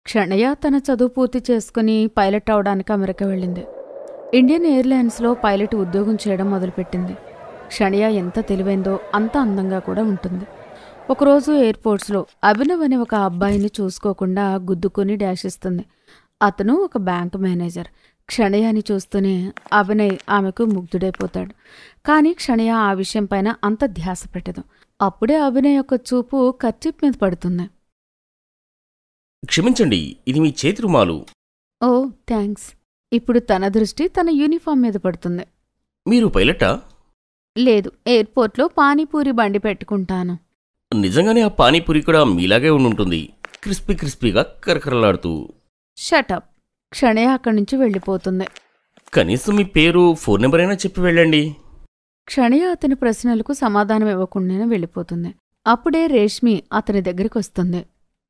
క్షణయ తన చదువు పూర్తి చేసుకుని పైలట్ అవడానికి అమెరికా వెళ్ళింది. ఇండియన్ ఎయిర్లైన్స్లో పైలట్ ఉద్యోగం చేయడం మొదలుపెట్టింది. క్షణయ ఎంత తెలివైందో అంత అందంగా కూడా ఉంటుంది. ఒకరోజు ఎయిర్పోర్ట్స్లో అభినవ్ అనే ఒక అబ్బాయిని చూసుకోకుండా గుద్దుకొని డాష్ ఇస్తుంది. అతను ఒక బ్యాంక్ మేనేజర్. క్షణయాని చూస్తూనే అభినయ్ ఆమెకు ముగ్ధుడైపోతాడు. కానీ క్షణయ ఆ విషయం పైన అంత ధ్యాస పెట్టదు. అప్పుడే అభినయ్ యొక్క చూపు కర్చీప్ మీద పడుతుంది. క్షమించండి, ఇది మీ చేతి రుమాలు. ఓ థ్యాంక్స్. ఇప్పుడు తన దృష్టి తన యూనిఫామ్ మీద పడుతుంది. మీరు పైలటా? లేదు, ఎయిర్పోర్ట్లో పానీపూరి బండి పెట్టుకుంటాను. నిజంగానే ఆ పానీపూరి కూడా మీలాగే ఉండుంటుంది, క్రిస్పీ క్రిస్పీగా కరకరలాడుతూ. షటప్. క్షణయ అక్కడి నుంచి వెళ్ళిపోతుంది. కనీసం మీ పేరు, ఫోన్ నెంబర్ అయినా చెప్పి వెళ్ళండి. క్షణయ అతని ప్రశ్నలకు సమాధానం ఇవ్వకుండానే వెళ్ళిపోతుంది. అప్పుడే రేష్మి అతని దగ్గరికి వస్తుంది.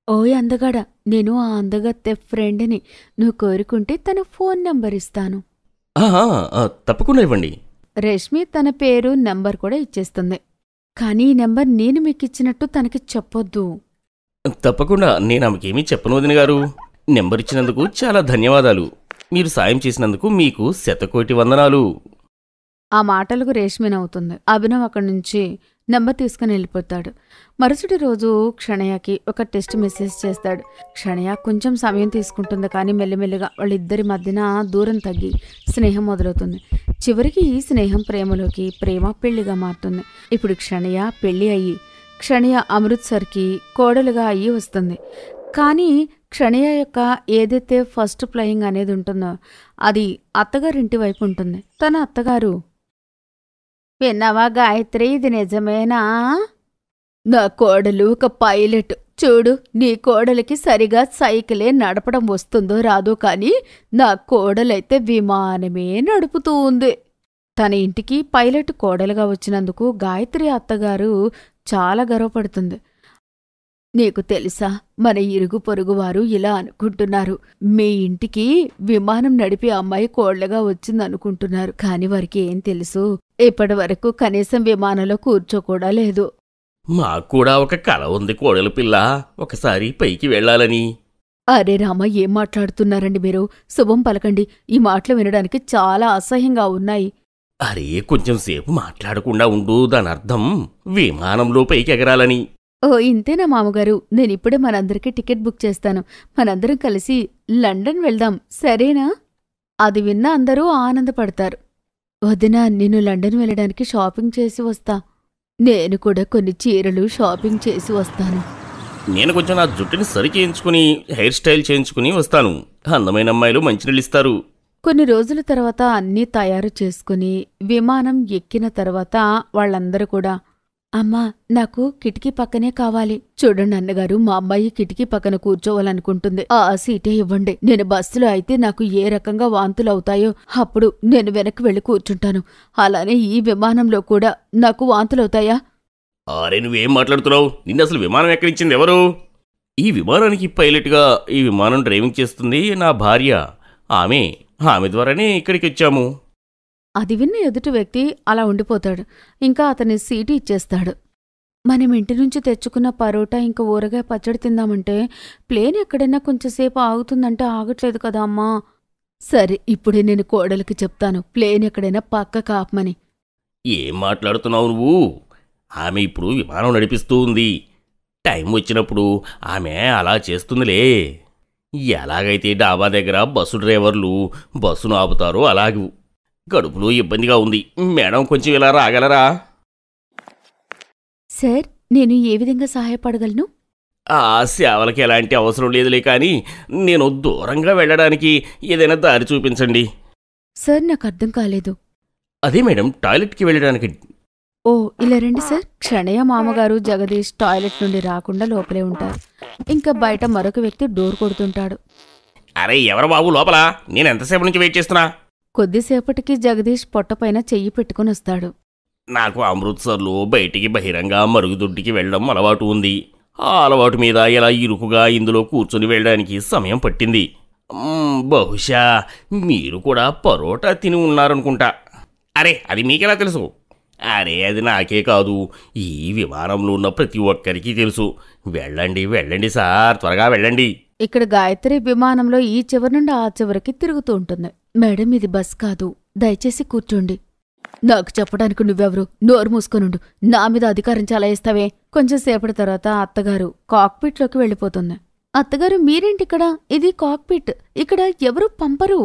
ఓయ్ అందగాడా, నేను ఆ అందగత్తె ఫ్రెండ్ని. నువ్వు కోరుకుంటే తన ఫోన్ నంబర్ ఇస్తాను. తప్పకుండా ఇవ్వండి. రేష్మి తన పేరు నంబర్ కూడా ఇచ్చేస్తుంది. కానీ ఈ నెంబర్ నేను మీకిచ్చినట్టు తనకి చెప్పొద్దు. తప్పకుండా, నేను ఆమెకేమీ చెప్పను వదిన గారు. నెంబర్ ఇచ్చినందుకు చాలా ధన్యవాదాలు. మీరు సాయం చేసినందుకు మీకు శతకోటి వందనాలు. ఆ మాటలకు రేష్మి నవ్వుతుంది. అభినవ్ అక్కడి నుంచి నెంబర్ తీసుకుని వెళ్ళిపోతాడు. మరుసటి రోజు క్షణయకి ఒక టెక్స్ట్ మెసేజ్ చేస్తాడు. క్షణయ కొంచెం సమయం తీసుకుంటుంది, కానీ మెల్లిమెల్లిగా వాళ్ళిద్దరి మధ్యన దూరం తగ్గి స్నేహం మొదలవుతుంది. చివరికి ఈ స్నేహం ప్రేమలోకి, ప్రేమ పెళ్లిగా మారుతుంది. ఇప్పుడు క్షణయ పెళ్లి అయ్యి క్షణయ అమృత్సర్కి కోడలుగా అయ్యి వస్తుంది. కానీ క్షణయ యొక్క ఏదైతే ఫస్ట్ ఫ్లయింగ్ అనేది ఉంటుందో అది అత్తగారింటి వైపు ఉంటుంది. తన అత్తగారు, విన్నావా గాయత్రి, ఇది నిజమేనా? నా కోడలు ఒక పైలట్. చూడు, నీ కోడలికి సరిగా సైకిలే నడపడం వస్తుందో రాదో, కానీ నా కోడలైతే విమానమే నడుపుతూ ఉంది. తన ఇంటికి పైలట్ కోడలుగా వచ్చినందుకు గాయత్రి అత్తగారు చాలా గర్వపడుతుంది. నీకు తెలుసా, మన ఇరుగు పొరుగువారు ఇలా అనుకుంటున్నారు, మీ ఇంటికి విమానం నడిపే అమ్మాయి కోళ్లగా వచ్చిందనుకుంటున్నారు. కాని వారికి ఏం తెలుసు, ఇప్పటి వరకు కనీసం విమానంలో కూర్చోకూడా లేదు. మాక్కూడా ఒక కల ఉంది కోడలు పిల్ల, ఒకసారి పైకి వెళ్లాలని. అరే రామ, ఏం మాట్లాడుతున్నారండి మీరు? శుభం పలకండి. ఈ మాటలు వినడానికి చాలా అసహ్యంగా ఉన్నాయి. అరే, కొంచెం సేపు మాట్లాడకుండా ఉండు. దానర్థం విమానంలో పైకి ఎగరాలని. ఓ ఇంతేనా మామగారు? నేనిప్పుడే మనందరికీ టికెట్ బుక్ చేస్తాను. మనందరం కలిసి లండన్ వెళ్దాం, సరేనా? అది విన్న అందరూ ఆనందపడతారు. వదినా, నేను లండన్ వెళ్ళడానికి షాపింగ్ చేసి వస్తా. నేను కూడా కొన్ని చీరలు షాపింగ్ చేసి వస్తాను. నేను కొంచెం నా జుట్టుని సరి చేయించుకుని, హెయిర్ స్టైల్ చేయించుకుని వస్తాను. అందమైన అమ్మాయిలు మంచినీళ్ళిస్తారు. కొన్ని రోజుల తర్వాత అన్నీ తయారు చేసుకుని విమానం ఎక్కిన తర్వాత వాళ్ళందరూ కూడా, అమ్మా, నాకు కిటికీ పక్కనే కావాలి. చూడండి అన్నగారు, మా అమ్మాయి కిటికీ పక్కన కూర్చోవాలనుకుంటుంది. ఆ సీటే ఇవ్వండి. నేను బస్సులో అయితే నాకు ఏ రకంగా వాంతులవుతాయో అప్పుడు నేను వెనక్కి వెళ్ళి కూర్చుంటాను. అలానే ఈ విమానంలో కూడా నాకు వాంతులవుతాయా? అరే, నువ్వేం మాట్లాడుతున్నావు? నిన్న అసలు విమానం ఎక్కడిచ్చింది ఎవరు? ఈ విమానానికి పైలట్గా ఈ విమానం డ్రైవింగ్ చేస్తుంది నా భార్య. ఆమె ద్వారానే ఇక్కడికి వచ్చాము. అది విన్న ఎదుటి వ్యక్తి అలా ఉండిపోతాడు. ఇంకా అతని సీటు ఇచ్చేస్తాడు. మనం ఇంటి నుంచి తెచ్చుకున్న పరోటా ఇంకా ఊరగాయ పచ్చడి తిందామంటే ప్లేన్ ఎక్కడైనా కొంచెంసేపు ఆగుతుందంటే ఆగట్లేదు కదా అమ్మా. సరే, ఇప్పుడే నేను కోడలికి చెప్తాను, ప్లేన్ ఎక్కడైనా పక్క కాపమని. ఏం మాట్లాడుతున్నావు నువ్వు? ఆమె ఇప్పుడు విమానం నడిపిస్తూ ఉంది. టైం వచ్చినప్పుడు ఆమె అలా చేస్తుందిలే. ఎలాగైతే డాబా దగ్గర బస్సు డ్రైవర్లు బస్సును ఆపుతారో అలాగే. కడుపులో ఇబ్బందిగా ఉంది మేడం, కొంచెం ఇలా రాగలరా? సార్, నేను ఏ విధంగా సహాయపడగలను? ఆ సేవలకి ఎలాంటి అవసరం లేదులే, కానీ నేను దూరంగా వెళ్ళడానికి ఏదైనా దారి చూపించండి. సార్, నాకు అర్థం కాలేదు. అదే మేడం, టాయిలెట్కి వెళ్ళడానికి. ఓ, ఇలా రండి సార్. క్షణయ మామగారు జగదీష్ టాయిలెట్ నుండి రాకుండా లోపలే ఉంటారు. ఇంకా బయట మరొక వ్యక్తి డోర్ కొడుతుంటాడు. అరే, ఎవరు బాబు లోపల? నేను ఎంతసేపు నుంచి వెయిట్ చేస్తున్నా. కొద్దిసేపటికి జగదీష్ పొట్టపైన చెయ్యి పెట్టుకుని వస్తాడు. నాకు అమృత్సర్లో బయటికి బహిరంగ మరుగుదొడ్డికి వెళ్ళడం అలవాటు ఉంది. ఆ అలవాటు మీద ఇలా ఇరుకుగా ఇందులో కూర్చొని వెళ్ళడానికి సమయం పట్టింది. బహుశా మీరు కూడా పరోటా తిని ఉన్నారనుకుంటా. అరే, అది మీకెలా తెలుసు? అరే, అది నాకే కాదు, ఈ విమానంలో ఉన్న ప్రతి ఒక్కరికి తెలుసు. వెళ్ళండి వెళ్ళండి సార్, త్వరగా వెళ్ళండి. ఇక్కడ గాయత్రి విమానంలో ఈ చివరి నుండి ఆ చివరికి తిరుగుతూ ఉంటుంది. మేడం, ఇది బస్ కాదు, దయచేసి కూర్చోండి. నాకు చెప్పడానికి నువ్వెవరు? నోరు మూసుకొనుండు. నా మీద అధికారం చలాయిస్తావే. కొంచెం సేపటి తర్వాత అత్తగారు కాక్పిట్లోకి వెళ్ళిపోతుంది. అత్తగారు, మీరేంటిక్కడ? ఇది కాక్పిట్. ఇక్కడ ఎవరు పంపరు.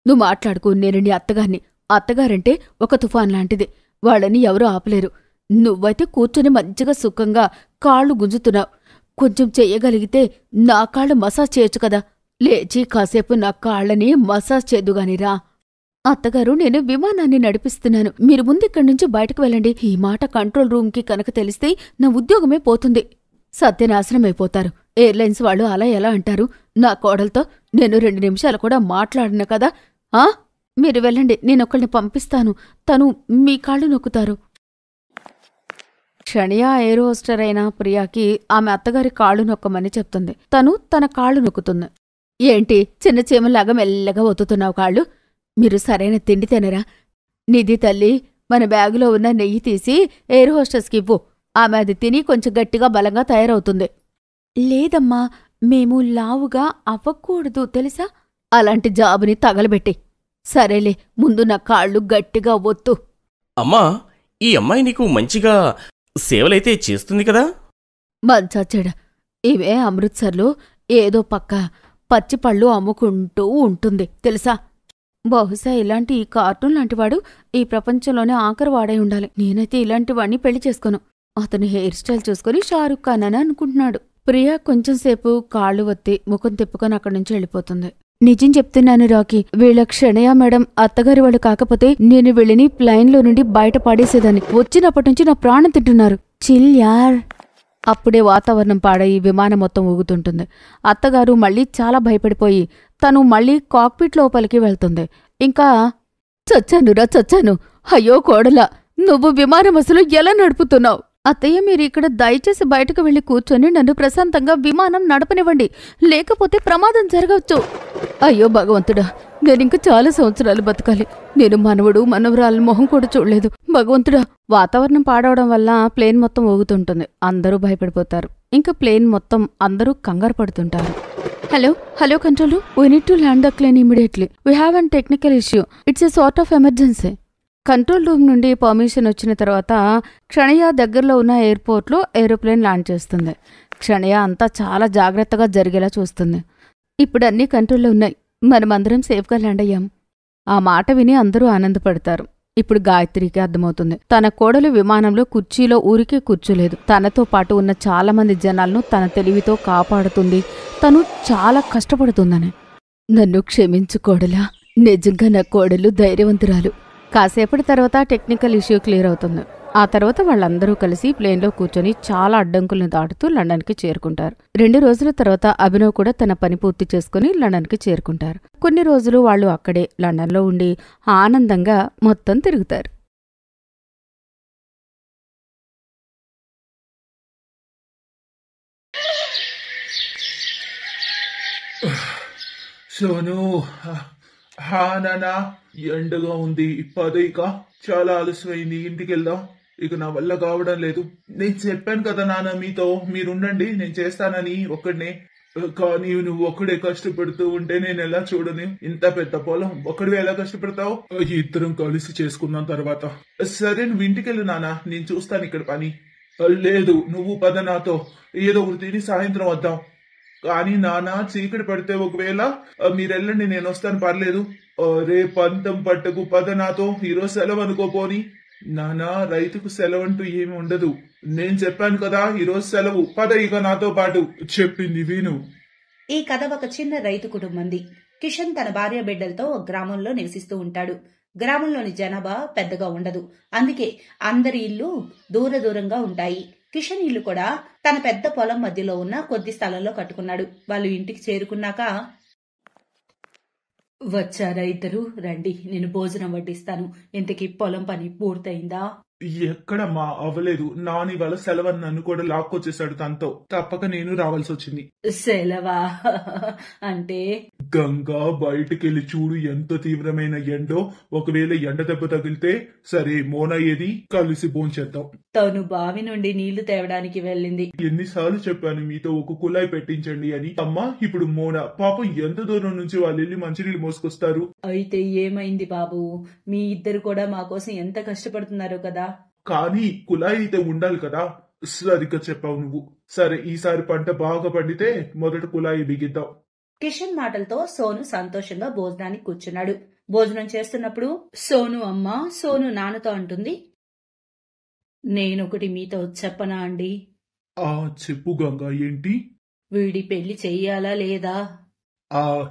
నువ్వు మాట్లాడుకో, నేను నీ అత్తగారిని. అత్తగారంటే ఒక తుఫాన్ లాంటిది. వాళ్ళని ఎవరూ ఆపలేరు. నువ్వైతే కూర్చొని మంచిగా సుఖంగా కాళ్ళు గుంజుతున్నావు. కొంచెం చెయ్యగలిగితే నా కాళ్ళు మసాజ్ చేయొచ్చు కదా. లేచి కాసేపు నా కాళ్ళని మసాజ్ చేద్దుగానిరా. అత్తగారు, నేను విమానాన్ని నడిపిస్తున్నాను. మీరు ముందు ఇక్కడి నుంచి బయటకు వెళ్ళండి. ఈ మాట కంట్రోల్ రూమ్కి కనుక తెలిస్తే నా ఉద్యోగమే పోతుంది. సత్యనాశనమైపోతారు. ఎయిర్లైన్స్ వాళ్ళు అలా ఎలా అంటారు? నా కోడలతో నేను 2 నిమిషాలు కూడా మాట్లాడను కదా. మీరు వెళ్ళండి, నేనొక్కడిని పంపిస్తాను. తను మీ కాళ్ళు నొక్కుతారు. క్షణియా ఎయిర్ హోస్టర్ అయిన ప్రియాకి ఆమె అత్తగారి కాళ్ళు నొక్కమని చెప్తుంది. తను తన కాళ్ళు నొక్కుతుంది. ఏంటి చిన్న చీమలాగా మెల్లగా ఒత్తుతున్నావు కాళ్ళు? మీరు సరైన తిండి తినరా? నిధి తల్లి, మన బ్యాగులో ఉన్న నెయ్యి తీసి ఎయిర్ హోస్టెస్కి ఇవ్వు. ఆమె అది తిని కొంచెం గట్టిగా బలంగా తయారవుతుంది. లేదమ్మా, మేము లావుగా అవ్వకూడదు తెలుసా? అలాంటి జాబుని తగలబెట్టి. సరేలే, ముందు నా కాళ్ళు గట్టిగా ఒత్తు. అమ్మా, ఈ అమ్మాయి నీకు మంచిగా సేవలైతే చేస్తుంది కదా? మంచాచెడ, ఇవే అమృత్సర్లో ఏదో పక్క పచ్చిపళ్ళు అమ్ముకుంటూ ఉంటుంది తెలుసా? బహుశా ఇలాంటి ఈ కార్టూన్ లాంటివాడు ఈ ప్రపంచంలోనే ఆఖరి వాడై ఉండాలి. నేనైతే ఇలాంటివాణ్ణి పెళ్లి చేసుకోను. అతని హెయిర్ స్టైల్ చూసుకుని షారుఖ్ ఖాన్ అని అనుకుంటున్నాడు. ప్రియా కొంచెంసేపు కాళ్ళు ఒత్తి ముఖం తిప్పుకొని అక్కడి నుంచి వెళ్ళిపోతుంది. నిజం చెప్తున్నాను రాకీ, వీళ్ళ క్షణయ మేడం అత్తగారి వాళ్ళు కాకపోతే నేను వీళ్ళని ప్లైన్లో నుండి బయట పడేసేదాన్ని. వచ్చినప్పటి నుంచి నా ప్రాణం తింటున్నారు. చిల్ యార్. అప్పుడే వాతావరణం పాడయి విమానం మొత్తం ఊగుతుంటుంది. అత్తగారు మళ్ళీ చాలా భయపడిపోయి తను మళ్ళీ కాక్పిట్ లోపలికి వెళ్తుంది. ఇంకా చచ్చానురా చచ్చాను. అయ్యో కోడలా, నువ్వు విమానం అసలు ఎలా నడుపుతున్నావు? అత్తయ్య, మీరు ఇక్కడ దయచేసి బయటకు వెళ్లి కూర్చొని నన్ను ప్రశాంతంగా విమానం నడపనివ్వండి, లేకపోతే ప్రమాదం జరగవచ్చు. అయ్యో భగవంతుడా, నేనింక చాలా సంవత్సరాలు బతకాలి. నేను మనవడు మనవరాల మొహం కూడా చూడలేదు. భగవంతుడా. వాతావరణం పాడవడం వల్ల ప్లేన్ మొత్తం ఊగుతుంటుంది. అందరూ భయపడిపోతారు. ఇంకా ప్లేన్ మొత్తం అందరూ కంగారు పడుతుంటారు. Hello hello control room, we need to land the plane immediately. We have an technical issue. It's a sort of emergency. Control room నుండి పర్మిషన్ వచ్చిన తర్వాత క్షణయ దగ్గరలో ఉన్న ఎయిర్పోర్ట్లో ఏరోప్లేన్ ల్యాండ్ చేస్తుంది. క్షణయ అంతా చాలా జాగ్రత్తగా జరిగేలా చూస్తుంది. ఇప్పుడు అన్నీ కంట్రోల్లో ఉన్నాయి. మనమందరం సేఫ్గా ల్యాండ్ అయ్యాం. ఆ మాట విని అందరూ ఆనందపడతారు. ఇప్పుడు గాయత్రికి అర్థమవుతుంది, తన కోడలు విమానంలో కుర్చీలో ఊరికే కూర్చోలేదు. తనతో పాటు ఉన్న చాలా మంది జనాలను తన తెలివితో కాపాడుతుంది. తను చాలా కష్టపడుతుందని. నన్ను క్షమించు కోడలా, నిజంగా నా కోడలు ధైర్యవంతురాలు. కాసేపటి తర్వాత టెక్నికల్ ఇష్యూ క్లియర్ అవుతుంది. ఆ తర్వాత వాళ్ళందరూ కలిసి ప్లేన్లో కూర్చొని చాలా అడ్డంకుల్ని దాటుతూ లండన్కి చేరుకుంటారు. 2 రోజుల తర్వాత అభినవ్ కూడా తన పని పూర్తి చేసుకుని లండన్కి చేరుకుంటారు. కొన్ని రోజులు వాళ్ళు అక్కడే లండన్లో ఉండి ఆనందంగా మొత్తం తిరుగుతారు. సోను, నానా ఎండగా ఉంది. ఇక చాలా ఆలస్యమైంది. ఇంటికి వెళ్దాం. ఇక నా వల్ల కావడం లేదు. నేను చెప్పాను కదా నాన్న మీతో, మీరుండండి నేను చేస్తానని ఒక్కడినే. కానీ నువ్వు ఒక్కడే కష్టపడుతూ ఉంటే నేను ఎలా చూడని? ఇంత పెద్ద పొలం ఒక్కడివే ఎలా కష్టపడతావు? ఇద్దరం కలిసి చేసుకున్నాం తర్వాత. సరే, నువ్వు ఇంటికి వెళ్ళు నాన్న, నేను చూస్తాను ఇక్కడ పని. లేదు, నువ్వు పద నాతో. ఏదో ఒకటి తిని సాయంత్రం వద్దాం. కానీ నాన్న, చీకటి పడితే ఒకవేళ మీరెళ్ళండి, నేను వస్తాను, పర్లేదు. రేపు పంతం పట్టకు, పద నాతో. ఈరోజు సెలవు అనుకోపోని. నానా, రైతుకు సెలవు అంటూ ఏమి ఉండదు. నేను చెప్పాను కదా, ఈరోజు సెలవు. పద ఇక నాతో పాటు. చెప్పింది విను. ఈ కథ ఒక చిన్న రైతు కుటుంబంది. కిషన్ తన భార్య బిడ్డలతో గ్రామంలో నివసిస్తూ ఉంటాడు. గ్రామంలోని జనాభా పెద్దగా ఉండదు. అందుకే అందరి ఇల్లు దూరంగా ఉంటాయి. కిషన్ ఇల్లు కూడా తన పెద్ద పొలం మధ్యలో ఉన్న కొద్ది స్థలంలో కట్టుకున్నాడు. వాళ్ళు ఇంటికి చేరుకున్నాక, వచ్చారా ఇద్దరు? రండి, నేను భోజనం వడ్డిస్తాను. ఇంతకీ పొలం పని పూర్తయిందా? ఎక్కడమ్మా, అవ్వలేదు. నాని వాళ్ళ సెలవని నన్ను కూడా లాక్కొచ్చేసాడు. తనతో తప్పక నేను రావాల్సి వచ్చింది. సెలవా? అంటే గంగా బయటికెళ్ళి చూడు ఎంత తీవ్రమైన ఎండో. ఒకవేళ ఎండ దెబ్బ తగిలితే సరే, మోనా ఏది కలిసి భోంచేద్దాం. తను బావి నుండి నీళ్లు తేవడానికి వెళ్ళింది. ఎన్నిసార్లు చెప్పాను మీతో ఒక కుళాయి పెట్టించండి అని. అమ్మా, ఇప్పుడు మోనా పాపం ఎంత దూరం నుంచి వాళ్ళు వెళ్ళి మంచినీళ్ళు మోసుకొస్తారు. అయితే ఏమైంది బాబు, మీ ఇద్దరు కూడా మా కోసం ఎంత కష్టపడుతున్నారో కదా. కానీ కుళాయి అయితే ఉండాలి కదా. సరిగ్గా చెప్పావు నువ్వు. సరే, ఈసారి పంట బాగా పండితే మొదట కుళాయి బిగిద్దాం. కిషన్ మాటలతో సోను సంతోషంగా భోజనానికి కూర్చున్నాడు. భోజనం చేస్తున్నప్పుడు సోను అమ్మ సోను నాన్నతో అంటుంది, నేనొకటి మీతో చెప్పనా అండి? చెప్పు గంగా. ఏంటి? వీడి పెళ్లి చెయ్యాలా లేదా?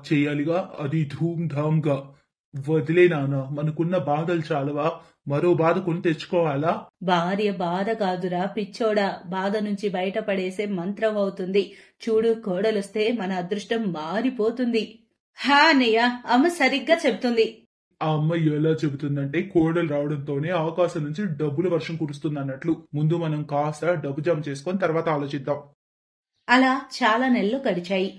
చెయ్యాలిగా. అది ధూమ్ ధామ్గా. వదిలే నాన్న, మనకున్న బాధలు చాలవా? మరో బాధ కొని తెచ్చుకోవాలా? భార్య బాధ కాదురా పిచ్చోడా, బాధ నుంచి బయటపడేసే మంత్రం అవుతుంది. చూడు, కోడలొస్తే మన అదృష్టం మారిపోతుంది. హా అన్నయ్య, అమ్మ సరిగ్గా చెప్తుంది. ఆ అమ్మాయి ఎలా చెబుతుందంటే, కోడలు రావడంతోనే ఆకాశం నుంచి డబ్బుల వర్షం కురుస్తుంది అన్నట్లు. ముందు మనం కాస్త డబ్బు జమ చేసుకొని తర్వాత ఆలోచిద్దాం. అలా చాలా నెలలు గడిచాయి.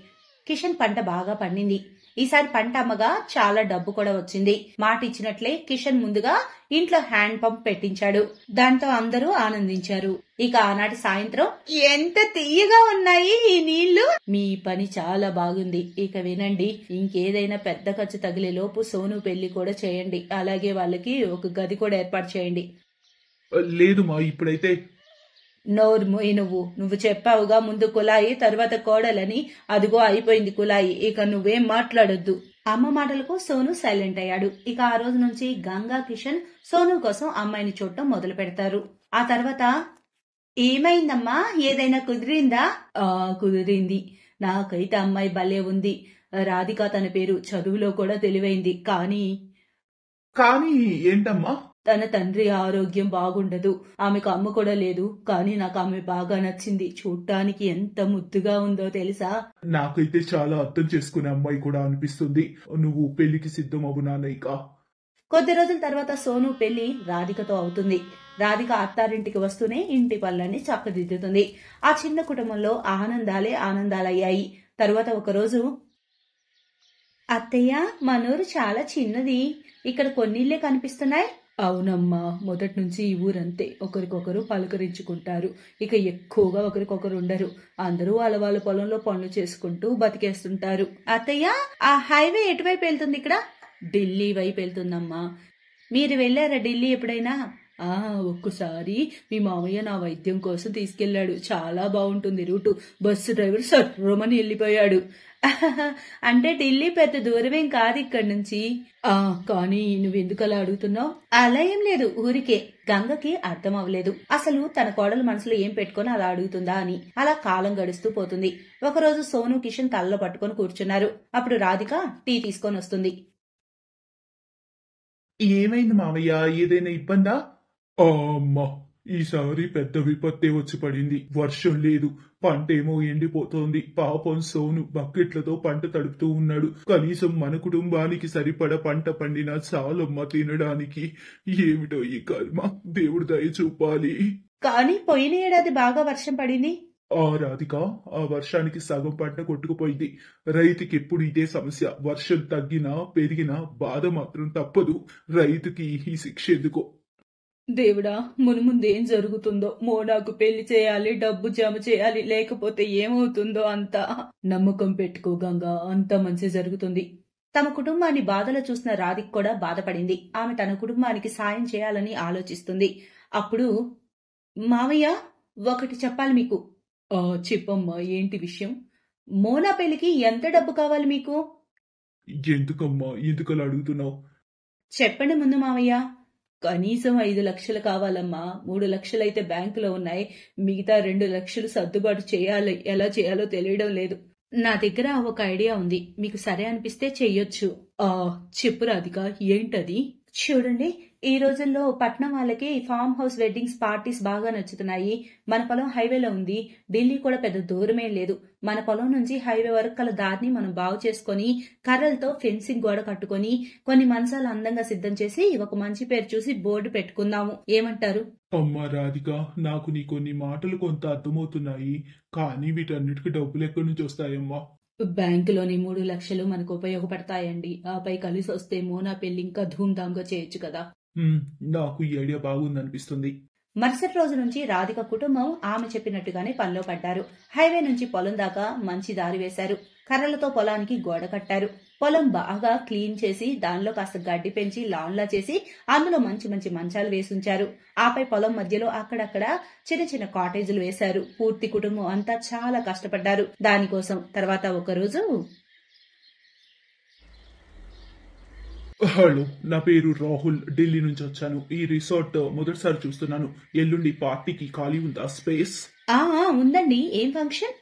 కిషన్ పంట బాగా పండింది. ఈసారి పంట అమ్మగా చాలా డబ్బు కూడా వచ్చింది. మాట ఇచ్చినట్లే కిషన్ ముందుగా ఇంట్లో హ్యాండ్ పంప్ పెట్టించాడు. దాంతో అందరూ ఆనందించారు. ఇక ఆనాటి సాయంత్రం, ఎంత తీయగా ఉన్నాయి ఈ నీళ్లు, మీ పని చాలా బాగుంది. ఇక వినండి, ఇంకేదైనా పెద్ద ఖర్చు తగిలే లోపు సోను పెళ్లి కూడా చేయండి. అలాగే వాళ్ళకి ఒక గది కూడా ఏర్పాటు చేయండి. లేదు మా, ఇప్పుడైతే. నోరు మోయి నువ్వు చెప్పావుగా ముందు కులాయి తర్వాత కోడలని. అదిగో అయిపోయింది కులాయి, ఇక నువ్వేం మాట్లాడొద్దు. అమ్మ మాటలకు సోను సైలెంట్ అయ్యాడు. ఇక ఆ రోజు నుంచి గంగా కిషన్ సోను కోసం అమ్మాయిని చూడటం మొదలు పెడతారు. ఆ తర్వాత, ఏమైందమ్మా, ఏదైనా కుదిరిందా? కుదిరింది. నాకైతే అమ్మాయి భలే ఉంది. రాధిక తన పేరు, చదువులో కూడా తెలివైంది. కానీ ఏంటమ్మా? తన తండ్రి ఆరోగ్యం బాగుండదు. ఆమెకు అమ్మ కూడా లేదు. కానీ నాకు ఆమె బాగా నచ్చింది. చూడ్డానికి ఎంత ముద్దుగా ఉందో తెలుసా? నాకైతే చాలా అర్థం చేసుకునే అమ్మాయి కూడా అనిపిస్తుంది. నువ్వు పెళ్లికి సిద్ధం అవ్వు నాన్నయ్య. కొద్ది రోజుల తర్వాత సోను పెళ్లి రాధికతో అవుతుంది. రాధిక అత్తారింటికి వస్తూనే ఇంటి పనులన్నీ చక్కదిద్దుతుంది. ఆ చిన్న కుటుంబంలో ఆనందాలే ఆనందాలయ్యాయి. తరువాత ఒకరోజు, అత్తయ్య, మనూరు చాలా చిన్నది, ఇక్కడ కొన్నిళ్లే కనిపిస్తున్నాయి. అవునమ్మా, మొదటి నుంచి ఈ ఊరంతే. ఒకరికొకరు పలకరించుకుంటారు. ఇక ఎక్కువగా ఒకరికొకరు ఉండరు. అందరూ వాళ్ళ పొలంలో పనులు చేసుకుంటూ బతికేస్తుంటారు. అత్తయ్య, ఆ హైవే ఎటువైపు వెళ్తుంది? ఇక్కడ ఢిల్లీ వైపు వెళ్తుందమ్మా. మీరు వెళ్ళారా ఢిల్లీ ఎప్పుడైనా? ఒక్కసారి మీ మామయ్య నా వైద్యం కోసం తీసుకెళ్లాడు. చాలా బాగుంటుంది రూటు. బస్సు డ్రైవర్ సర్రమని వెళ్ళిపోయాడు. అంటే ఢిల్లీ పెద్ద దూరమేం కాదు ఇక్కడి నుంచి. కానీ నువ్వెందుకు అలా అడుగుతున్నావు? అలా ఏం లేదు, ఊరికే. గంగకి అర్థం అవ్వలేదు అసలు తన కోడలు మనసులో ఏం పెట్టుకుని అలా అడుగుతుందా అని. అలా కాలం గడుస్తూ పోతుంది. ఒకరోజు సోను కిషన్ తలలో పట్టుకొని కూర్చున్నారు. అప్పుడు రాధిక టీ తీసుకొని వస్తుంది. ఏమైంది మామయ్య, ఏదైనా ఇబ్బందా? అమ్మా, ఈసారి పెద్ద విపత్తే వచ్చి పడింది. వర్షం లేదు, పంట ఏమో ఎండిపోతోంది. పాపం సోను బకెట్లతో పంట తడుపుతూ ఉన్నాడు. కనీసం మన కుటుంబానికి సరిపడ పంట పండినా చాలమ్మ తినడానికి. ఏమిటో ఈ కర్మ, దేవుడు దయ చూపాలి. కానీ పోయిన ఏడాది బాగా వర్షం పడింది. రాధిక, ఆ వర్షానికి సగం పంట కొట్టుకుపోయింది. రైతుకి ఎప్పుడు ఇదే సమస్య. వర్షం తగ్గినా పెరిగినా బాధ మాత్రం తప్పదు. రైతుకి ఈ శిక్ష ఎందుకో. దేవుడా, మున్ముందేం జరుగుతుందో. మోనాకు పెళ్లి చేయాలి, డబ్బు జమ చేయాలి, లేకపోతే ఏమవుతుందో అంతా. నమ్మకం పెట్టుకో గంగా, అంతా మంచి జరుగుతుంది. తమ కుటుంబాన్ని బాధలో చూసిన రాధిక్ కూడా బాధపడింది. ఆమె తన కుటుంబానికి సాయం చేయాలని ఆలోచిస్తుంది. అప్పుడు, మావయ్య, ఒకటి చెప్పాలి మీకు. చెప్పమ్మా, ఏంటి విషయం? మోనా పెళ్లికి ఎంత డబ్బు కావాలి మీకు? ఎందుకమ్మా, ఎందుకలా అడుగుతున్నావు? చెప్పండి ముందు మావయ్య. కనీసం 5 లక్షలు కావాలమ్మా. 3 లక్షలైతే బ్యాంకులో ఉన్నాయి. మిగతా 2 లక్షలు సర్దుబాటు చేయాలి. ఎలా చేయాలో తెలియడం లేదు. నా దగ్గర ఒక ఐడియా ఉంది. మీకు సరే అనిపిస్తే చెయ్యొచ్చు. చెప్పు రాధిక, ఏంటది? చూడండి, ఈ రోజుల్లో పట్నం వాళ్ళకి ఫామ్ హౌస్ వెడ్డింగ్స్ పార్టీస్ బాగా నచ్చుతున్నాయి. మన పొలం హైవేలో ఉంది. ఢిల్లీ కూడా పెద్ద దూరమే లేదు. మన పొలం నుంచి హైవే వరకు కల దారిని మనం బాగు చేసుకుని, కర్రలతో ఫెన్సింగ్ గోడ కట్టుకుని, కొన్ని మంచాలు అందంగా సిద్ధం చేసి, ఒక మంచి పేరు చూసి బోర్డు పెట్టుకుందాము. ఏమంటారు? అమ్మా రాధిక, నాకు నీ కొన్ని మాటలు కొంత అర్థమవుతున్నాయి. కానీ వీటన్నిటికీ డబ్బులు ఎక్కడి నుంచి వస్తాయమ్మా? బ్యాంకులోని 3 లక్షలు మనకు ఉపయోగపడతాయండి. ఆపై కలిసి వస్తే మోనా పెళ్లి ఇంకా ధూమ్ధామ్గా చేయొచ్చు కదా. నాకు ఈ ఐడియా బాగుందనిపిస్తుంది. మరుసటి రోజు నుంచి రాధిక కుటుంబం ఆమె చెప్పినట్టుగానే పనిలో పడ్డారు. హైవే నుంచి పొలం దాకా మంచి దారి వేశారు. కర్రలతో పొలానికి గోడ కట్టారు. పొలం బాగా క్లీన్ చేసి దానిలో కాస్త గడ్డి పెంచి లాన్లా చేసి అందులో మంచి మంచి మంచాలు వేసుంచారు. ఆపై పొలం మధ్యలో అక్కడక్కడ చిన్న చిన్న కాటేజీలు వేశారు. పూర్తి కుటుంబం అంతా చాలా కష్టపడ్డారు దానికోసం. తర్వాత ఒకరోజు, హలో, నా పేరు రాహుల్, ఢిల్లీ నుంచి వచ్చాను. ఈ రిసార్ట్ మొదటిసారి చూస్తున్నాను. ఎల్లుండి పార్టీకి ఖాళీ ఉందా స్పేస్? ఉందండి. ఏం ఫంక్షన్?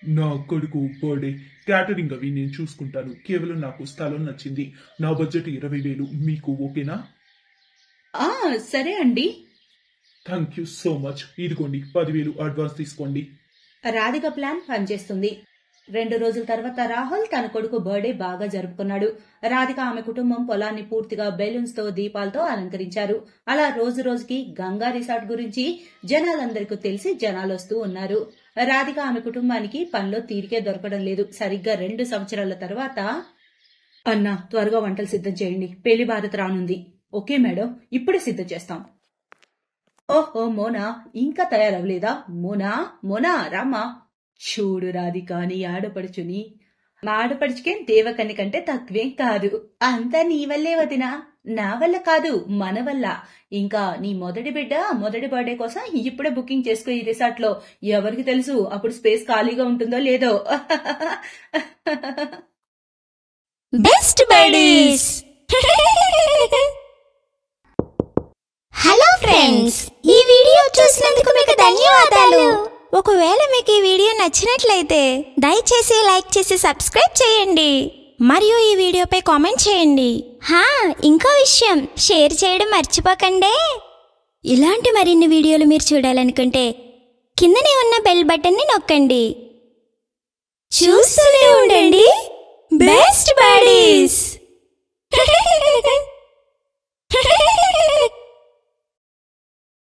నా కొడుకు బర్త్డే. క్యాటరింగ్ అవి నేను చూసుకుంటాను. కేవలం నాకు స్థలం నచ్చింది. నా బడ్జెట్ 20,000. మీకు ఓకేనా? సరే అండి. Thank you so much. ఇదిగోండి 10,000 అడ్వాన్స్ తీసుకోండి. రాధిక ప్లాన్ పనిచేస్తుంది. 2 రోజుల తర్వాత రాహుల్ తన కొడుకు బర్త్డే బాగా జరుపుకున్నాడు. రాధిక ఆమె కుటుంబం పొలాన్ని పూర్తిగా బెలూన్స్ తో దీపాలతో అలంకరించారు. అలా రోజు రోజుకి గంగా రిసార్ట్ గురించి జనాలందరికీ తెలిసి జనాలు వస్తూ ఉన్నారు. రాధిక ఆమె కుటుంబానికి పనిలో తీరికే దొరకడం లేదు. సరిగ్గా 2 సంవత్సరాల తర్వాత, అన్నా త్వరగా వంటలు సిద్ధం చేయండి, పెళ్లి భారత్ రానుంది. ఓకే మేడం, ఇప్పుడే సిద్ధం చేస్తాం. ఓహో మోనా ఇంకా తయారవలేదా? మోనా రామా. చూడు రాధిక, నీ ఆడపడుచుని. మా ఆడపడుచుకేం దేవకన్య కంటే తక్కువేం కాదు. అంతా నీ వల్లే వదినా. నా వల్ల కాదు, మన వల్ల. ఇంకా నీ మొదటి బిడ్డ మొదటి బర్త్డే కోసం ఇప్పుడే బుకింగ్ చేసుకో ఈ రిసార్ట్ లో. ఎవరికి తెలుసు అప్పుడు స్పేస్ ఖాళీగా ఉంటుందో లేదో. Best buddies. హలో ఫ్రెండ్స్, ఈ వీడియో చూసినందుకు మీకు ధన్యవాదాలు. ఒకవేళ మీకు ఈ వీడియో నచ్చినట్లయితే దయచేసి లైక్ చేసి సబ్స్క్రైబ్ చేయండి మరియు ఈ వీడియోపై కామెంట్ చేయండి. ఇంకో విషయం, షేర్ చేయడం మర్చిపోకండి. ఇలాంటి మరిన్ని వీడియోలు మీరు చూడాలనుకుంటే కిందనే ఉన్న బెల్ బటన్ని నొక్కండి.